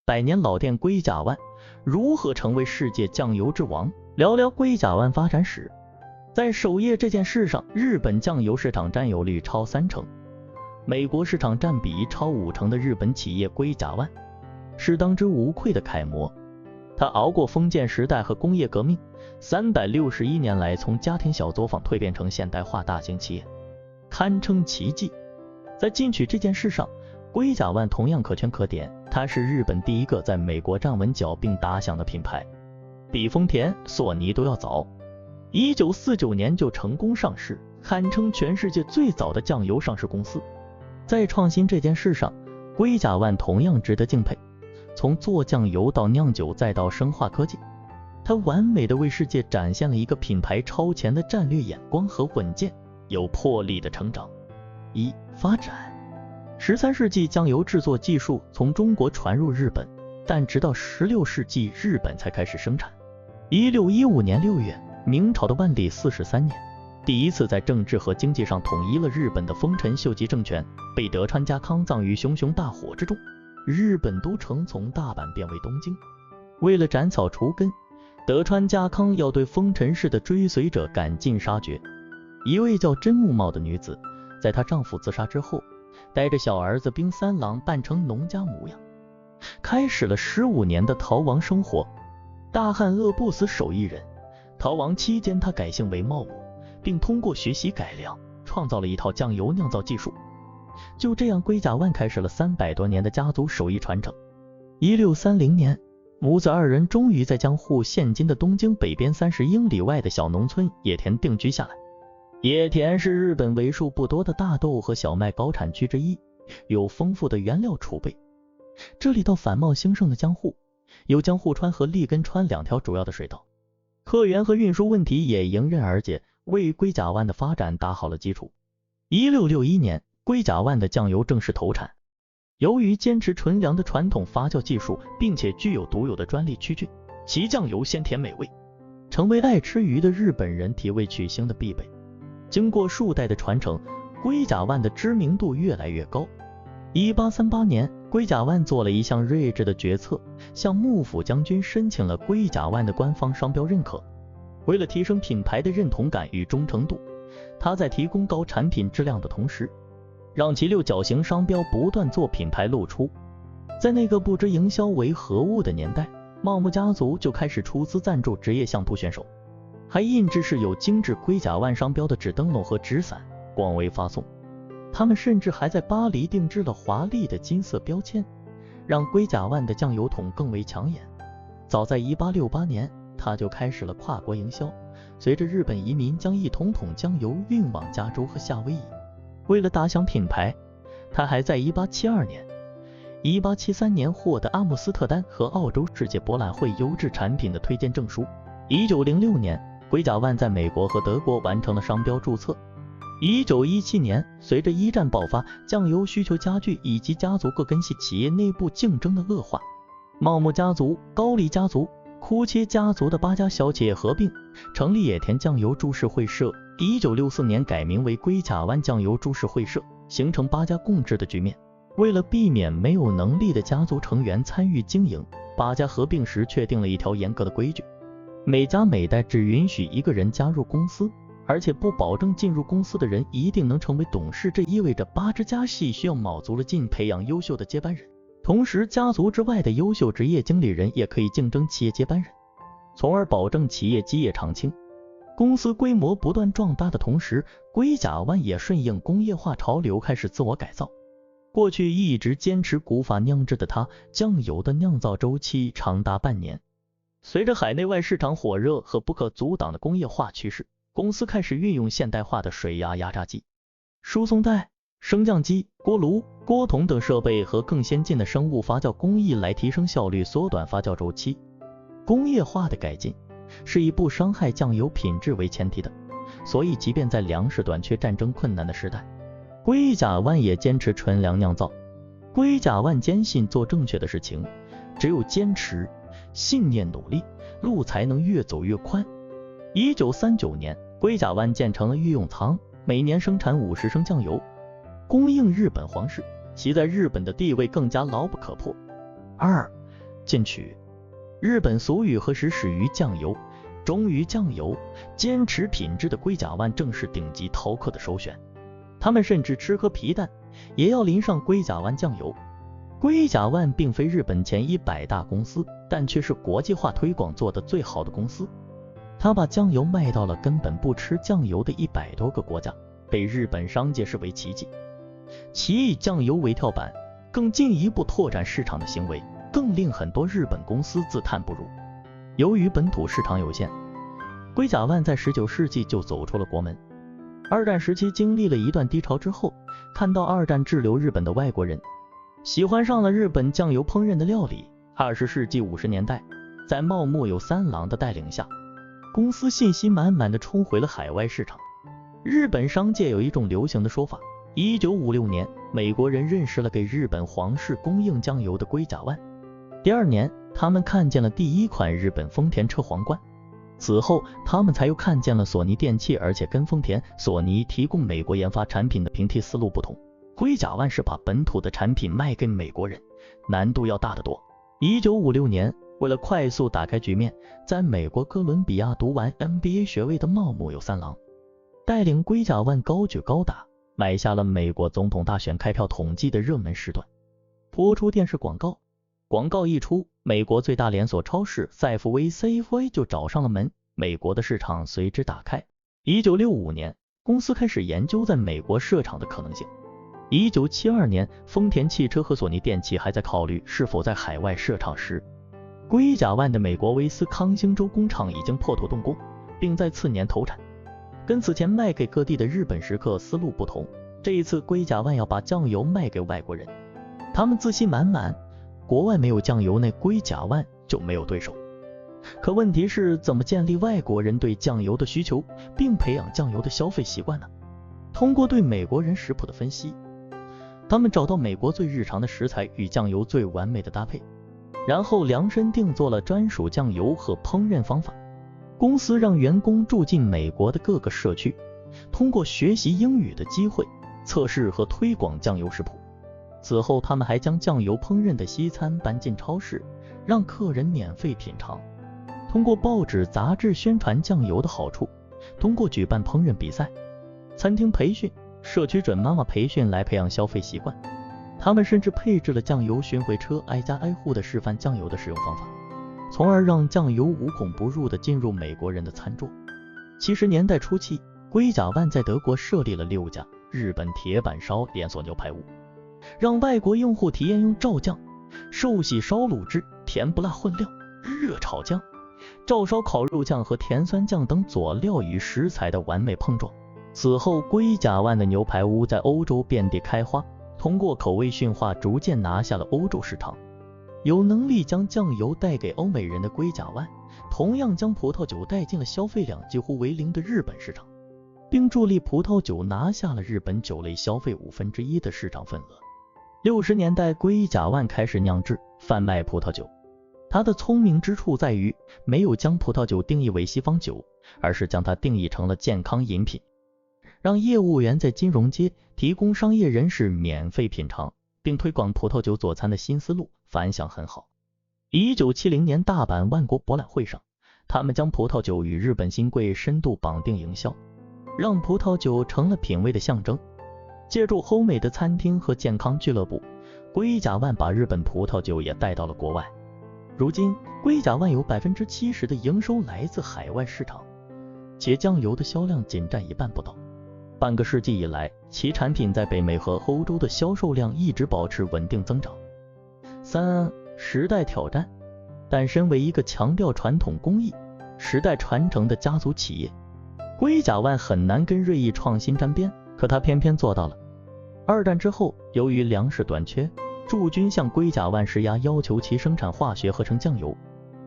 百年老店龟甲湾如何成为世界酱油之王？聊聊龟甲湾发展史。在首页这件事上，日本酱油市场占有率超30%，美国市场占比超50%的日本企业龟甲湾是当之无愧的楷模。它熬过封建时代和工业革命，361年来从家庭小作坊蜕变成现代化大型企业，堪称奇迹。在进取这件事上，龟甲湾同样可圈可点，它是日本第一个在美国站稳脚并打响的品牌，比丰田、索尼都要早。1949年就成功上市，堪称全世界最早的酱油上市公司。在创新这件事上，龟甲湾同样值得敬佩。从做酱油到酿酒再到生化科技，它完美的为世界展现了一个品牌超前的战略眼光和稳健有魄力的成长。发展。13世纪酱油制作技术从中国传入日本，但直到16世纪日本才开始生产。1615年6月，明朝的万历43年，第一次在政治和经济上统一了日本的丰臣秀吉政权被德川家康葬于熊熊大火之中，日本都城从大阪变为东京。为了斩草除根，德川家康要对丰臣氏的追随者赶尽杀绝。一位叫真木茂的女子，在她丈夫自杀之后，带着小儿子兵三郎扮成农家模样，开始了15年的逃亡生活。大旱饿不死手艺人，逃亡期间他改姓为茂武，并通过学习改良，创造了一套酱油酿造技术。就这样，龟甲湾开始了300多年的家族手艺传承。1630年，母子2人终于在江户现今的东京北边30英里外的小农村野田定居下来。野田是日本为数不多的大豆和小麦高产区之一，有丰富的原料储备。这里到繁茂兴盛的江户，有江户川和立根川2条主要的水道，客源和运输问题也迎刃而解，为龟甲湾的发展打好了基础。1661年，龟甲湾的酱油正式投产。由于坚持纯粮的传统发酵技术，并且具有独有的专利曲菌，其酱油鲜甜美味，成为爱吃鱼的日本人提味取腥的必备。经过数代的传承，龟甲湾的知名度越来越高。1838年，龟甲湾做了一项睿智的决策，向幕府将军申请了龟甲湾的官方商标认可。为了提升品牌的认同感与忠诚度，他在提供高产品质量的同时，让其六角形商标不断做品牌露出。在那个不知营销为何物的年代，茂木家族就开始出资赞助职业相扑选手，还印制是有精致龟甲湾商标的纸灯笼和纸伞，广为发送。他们甚至还在巴黎定制了华丽的金色标签，让龟甲湾的酱油桶更为抢眼。早在1868年，他就开始了跨国营销，随着日本移民将1桶桶酱油运往加州和夏威夷。为了打响品牌，他还在1872年、1873年获得阿姆斯特丹和澳洲世界博览会优质产品的推荐证书。1906年，龟甲湾在美国和德国完成了商标注册。1917年，随着一战爆发，酱油需求加剧以及家族各根系企业内部竞争的恶化，茂木家族、高丽家族、库切家族的8家小企业合并，成立野田酱油株式会社。1964年改名为龟甲湾酱油株式会社，形成8家共治的局面。为了避免没有能力的家族成员参与经营，8家合并时确定了一条严格的规矩：每家每代只允许1个人加入公司，而且不保证进入公司的人一定能成为董事。这意味着8支家系需要卯足了劲培养优秀的接班人，同时家族之外的优秀职业经理人也可以竞争企业接班人，从而保证企业基业长青。公司规模不断壮大的同时，龟甲湾也顺应工业化潮流开始自我改造。过去一直坚持古法酿制的它，酱油的酿造周期长达半年。随着海内外市场火热和不可阻挡的工业化趋势，公司开始运用现代化的水压压榨机、输送带、升降机、锅炉、锅桶等设备和更先进的生物发酵工艺来提升效率，缩短发酵周期。工业化的改进是以不伤害酱油品质为前提的，所以即便在粮食短缺、战争困难的时代，龟甲湾也坚持纯粮酿造。龟甲湾坚信做正确的事情，只有坚持、信念、努力，路才能越走越宽。1939年，龟甲湾建成了御用仓，每年生产50升酱油，供应日本皇室，其在日本的地位更加牢不可破。2. 进取。日本俗语何时始于酱油，忠于酱油，坚持品质的龟甲湾正是顶级饕客的首选。他们甚至吃喝皮蛋也要淋上龟甲湾酱油。龟甲湾并非日本前100大公司，但却是国际化推广做得最好的公司。他把酱油卖到了根本不吃酱油的100多个国家，被日本商界视为奇迹。其以酱油为跳板，更进一步拓展市场的行为，更令很多日本公司自叹不如。由于本土市场有限，龟甲湾在19世纪就走出了国门。二战时期经历了一段低潮之后，看到二战滞留日本的外国人喜欢上了日本酱油烹饪的料理。20世纪50年代，在茂木有三郎的带领下，公司信心满满地冲回了海外市场。日本商界有一种流行的说法，1956年美国人认识了给日本皇室供应酱油的龟甲湾，第二年他们看见了第一款日本丰田车皇冠，此后他们才又看见了索尼电器，而且跟丰田、索尼提供美国研发产品的平替思路不同，龟甲湾是把本土的产品卖给美国人，难度要大得多。1956年，为了快速打开局面，在美国哥伦比亚读完 MBA 学位的茂木有三郎带领龟甲湾高举高打，买下了美国总统大选开票统计的热门时段，播出电视广告。广告一出，美国最大连锁超市赛弗威 Safeway 就找上了门，美国的市场随之打开。1965年，公司开始研究在美国设厂的可能性。1972年，丰田汽车和索尼电器还在考虑是否在海外设厂时，龟甲湾的美国威斯康星州工厂已经破土动工，并在次年投产。跟此前卖给各地的日本食客思路不同，这一次龟甲湾要把酱油卖给外国人，他们自信满满，国外没有酱油，那龟甲湾就没有对手。可问题是，怎么建立外国人对酱油的需求，并培养酱油的消费习惯呢？通过对美国人食谱的分析，他们找到美国最日常的食材与酱油最完美的搭配，然后量身定做了专属酱油和烹饪方法。公司让员工住进美国的各个社区，通过学习英语的机会，测试和推广酱油食谱。此后他们还将酱油烹饪的西餐搬进超市，让客人免费品尝。通过报纸杂志宣传酱油的好处，通过举办烹饪比赛、餐厅培训、社区准妈妈培训来培养消费习惯。他们甚至配置了酱油巡回车，挨家挨户的示范酱油的使用方法，从而让酱油无孔不入地进入美国人的餐桌。70年代初期，龟甲湾在德国设立了6家日本铁板烧连锁牛排屋，让外国用户体验用照酱、寿喜烧卤汁、甜不辣混料、热炒酱、照烧烤肉酱和甜酸酱等佐料与食材的完美碰撞。此后，龟甲湾的牛排屋在欧洲遍地开花，通过口味驯化逐渐拿下了欧洲市场。有能力将酱油带给欧美人的龟甲湾，同样将葡萄酒带进了消费量几乎为零的日本市场，并助力葡萄酒拿下了日本酒类消费1/5的市场份额。60年代，龟甲湾开始酿制、贩卖葡萄酒。它的聪明之处在于，没有将葡萄酒定义为西方酒，而是将它定义成了健康饮品，让业务员在金融街提供商业人士免费品尝，并推广葡萄酒佐餐的新思路，反响很好。1970年大阪万国博览会上，他们将葡萄酒与日本新贵深度绑定营销，让葡萄酒成了品味的象征。借助欧美的餐厅和健康俱乐部，龟甲湾把日本葡萄酒也带到了国外。如今，龟甲湾有 70% 的营收来自海外市场，且酱油的销量仅占1半不到。半个世纪以来，其产品在北美和欧洲的销售量一直保持稳定增长。3. 时代挑战。但身为一个强调传统工艺、时代传承的家族企业，龟甲湾很难跟锐意创新沾边，可它偏偏做到了。二战之后，由于粮食短缺，驻军向龟甲湾施压，要求其生产化学合成酱油。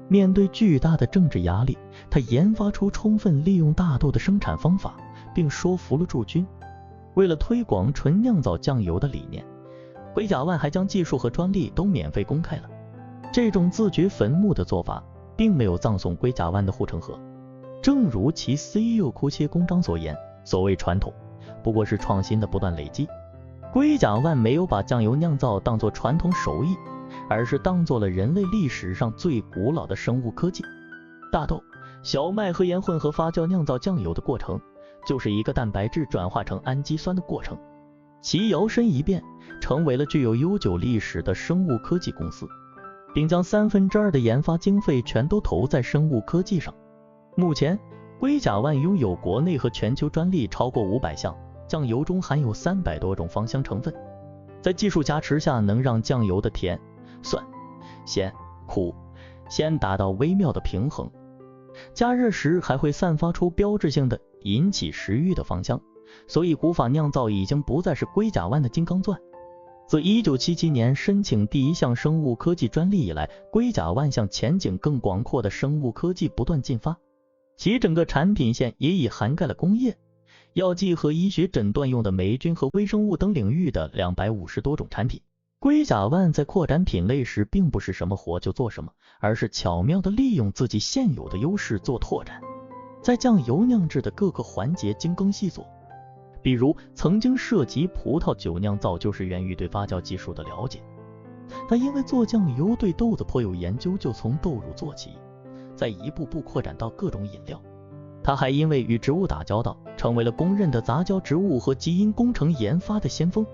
面对巨大的政治压力，他研发出充分利用大豆的生产方法，并说服了驻军。为了推广纯酿造酱油的理念，龟甲湾还将技术和专利都免费公开了。这种自掘坟墓的做法，并没有葬送龟甲湾的护城河。正如其 CEO 库切公章所言，所谓传统，不过是创新的不断累积。龟甲湾没有把酱油酿造当作传统手艺，而是当做了人类历史上最古老的生物科技。大豆、小麦和盐混合发酵酿造酱油的过程，就是一个蛋白质转化成氨基酸的过程。其摇身一变，成为了具有悠久历史的生物科技公司，并将2/3的研发经费全都投在生物科技上。目前，龟甲烷拥有国内和全球专利超过500项，酱油中含有300多种芳香成分，在技术加持下，能让酱油的甜、酸、咸、苦、鲜达到微妙的平衡。加热时还会散发出标志性的引起食欲的芳香，所以古法酿造已经不再是龟甲烷的金刚钻。自1977年申请第一项生物科技专利以来，龟甲烷向前景更广阔的生物科技不断进发，其整个产品线也已涵盖了工业、药剂和医学诊断用的霉菌和微生物等领域的250多种产品。龟甲烷在扩展品类时并不是什么活就做什么，而是巧妙地利用自己现有的优势做拓展，在酱油酿制的各个环节精耕细作。比如曾经涉及葡萄酒酿造，就是源于对发酵技术的了解。但因为做酱油对豆子颇有研究，就从豆乳做起，再一步步扩展到各种饮料。他还因为与植物打交道，成为了公认的杂交植物和基因工程研发的先锋。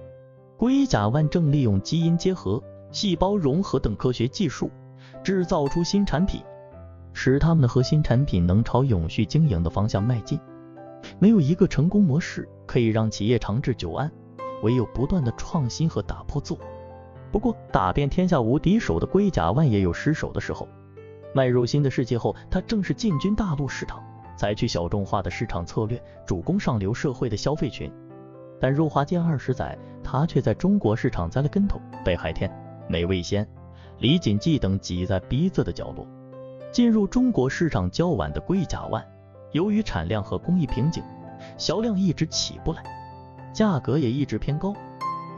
龟甲烷正利用基因结合、细胞融合等科学技术，制造出新产品，使他们的核心产品能朝永续经营的方向迈进。没有一个成功模式可以让企业长治久安，唯有不断的创新和打破自我。不过，打遍天下无敌手的龟甲烷也有失手的时候。迈入新的世界后，它正式进军大陆市场，采取小众化的市场策略，主攻上流社会的消费群。但入华近20载，它却在中国市场栽了跟头，被海天、美味鲜、李锦记等挤在逼仄的角落。进入中国市场较晚的龟甲烷，由于产量和工艺瓶颈，销量一直起不来，价格也一直偏高。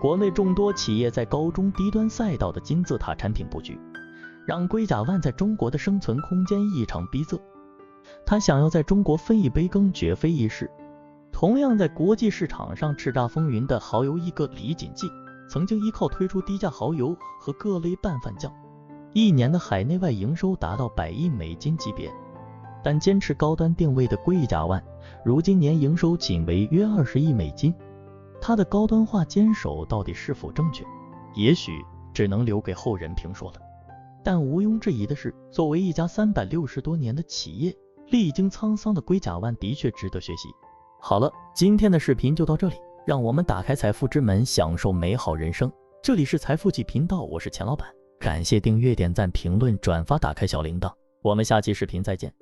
国内众多企业在高中低端赛道的金字塔产品布局，让龟甲烷在中国的生存空间异常逼仄。他想要在中国分一杯羹，绝非易事。同样在国际市场上叱咤风云的蚝油一哥李锦记，曾经依靠推出低价蚝油和各类拌饭酱，一年的海内外营收达到100亿美金级别。但坚持高端定位的龟甲烷，如今年营收仅为约20亿美金。它的高端化坚守到底是否正确，也许只能留给后人评说了。但毋庸置疑的是，作为一家360多年的企业，历经沧桑的龟甲烷的确值得学习。好了，今天的视频就到这里，让我们打开财富之门，享受美好人生。这里是财富记频道，我是钱老板，感谢订阅、点赞、评论、转发，打开小铃铛。我们下期视频再见。